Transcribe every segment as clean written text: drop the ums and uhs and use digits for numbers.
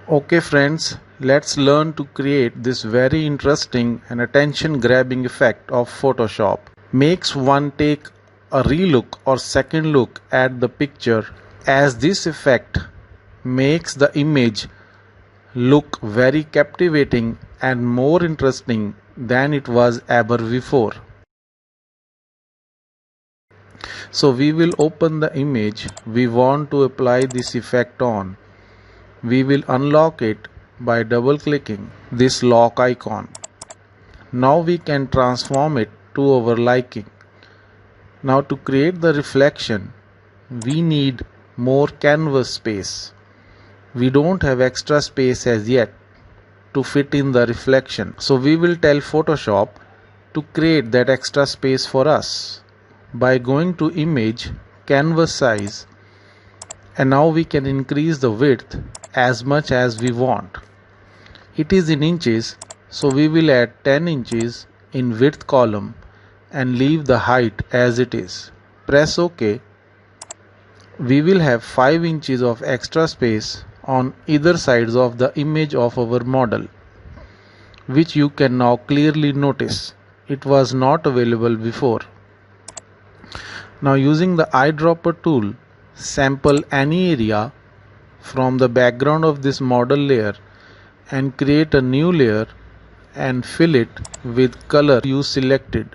Okay friends, let's learn to create this very interesting and attention grabbing effect of Photoshop. Makes one take a relook or second look at the picture, as this effect makes the image look very captivating and more interesting than it was ever before. So we will open the image we want to apply this effect on. We will unlock it by double clicking this lock icon. Now we can transform it to our liking. Now to create the reflection, we need more canvas space. We don't have extra space as yet to fit in the reflection. So we will tell Photoshop to create that extra space for us by going to image, canvas size, and now we can increase the width as much as we want. It is in inches, so we will add 10 inches in width column and leave the height as it is. Press OK. We will have 5 inches of extra space on either sides of the image of our model, which you can now clearly notice. It was not available before. Now using the eyedropper tool, sample any area from the background of this model layer and create a new layer and fill it with color you selected.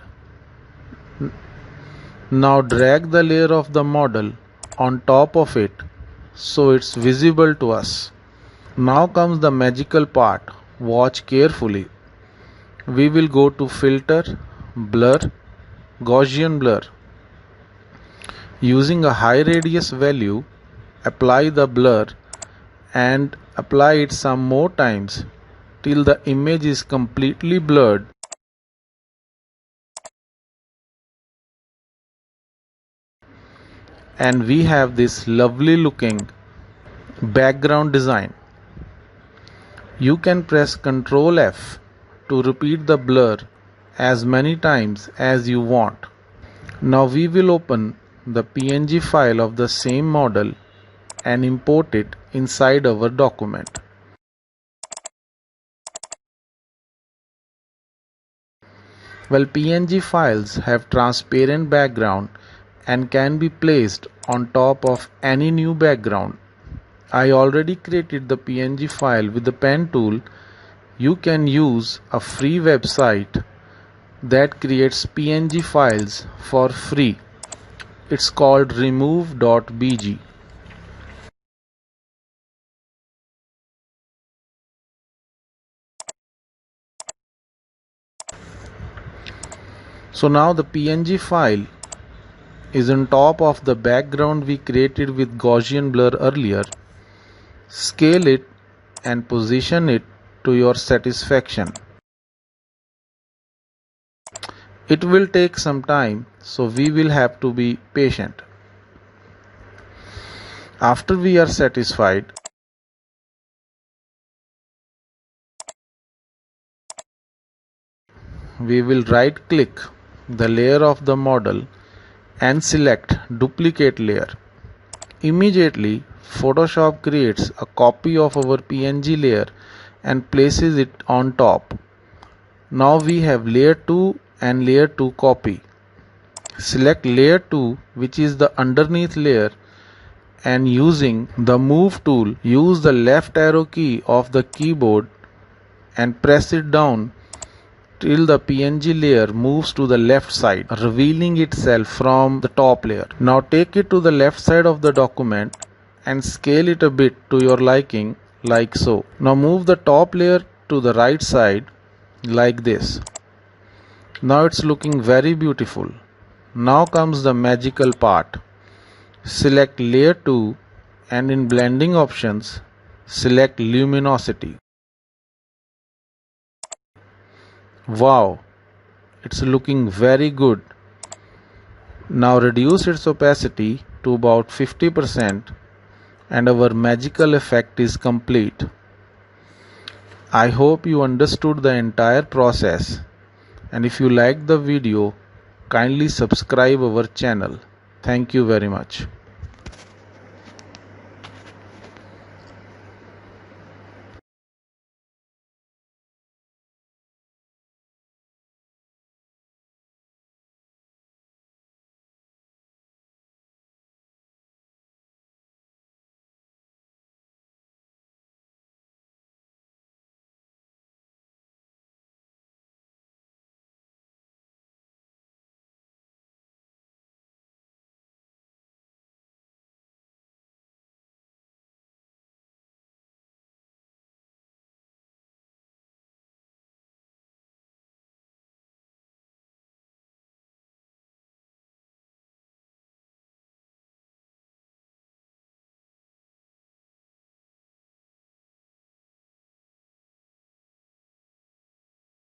Now drag the layer of the model on top of it so it's visible to us. Now comes the magical part. Watch carefully. We will go to Filter, Blur, Gaussian Blur. Using a high radius value, apply the blur and apply it some more times till the image is completely blurred. And we have this lovely looking background design. You can press Ctrl F to repeat the blur as many times as you want. Now we will open the PNG file of the same model and import it inside our document. Well, PNG files have transparent background and can be placed on top of any new background. I already created the PNG file with the pen tool. You can use a free website that creates PNG files for free. It's called remove.bg. So now the PNG file is on top of the background we created with Gaussian blur earlier. Scale it and position it to your satisfaction. It will take some time, so we will have to be patient. After we are satisfied, we will right click the layer of the model and select duplicate layer. Immediately Photoshop creates a copy of our PNG layer and places it on top. Now we have layer 2 and layer 2 copy. Select layer 2, which is the underneath layer, and using the move tool, use the left arrow key of the keyboard and press it down till the PNG layer moves to the left side, revealing itself from the top layer. Now take it to the left side of the document and scale it a bit to your liking, like so. Now move the top layer to the right side like this. Now it's looking very beautiful. Now comes the magical part. Select layer 2 and in blending options, select luminosity. Wow, it's looking very good. Now reduce its opacity to about 50% and our magical effect is complete. I hope you understood the entire process, and if you liked the video, kindly subscribe our channel. Thank you very much.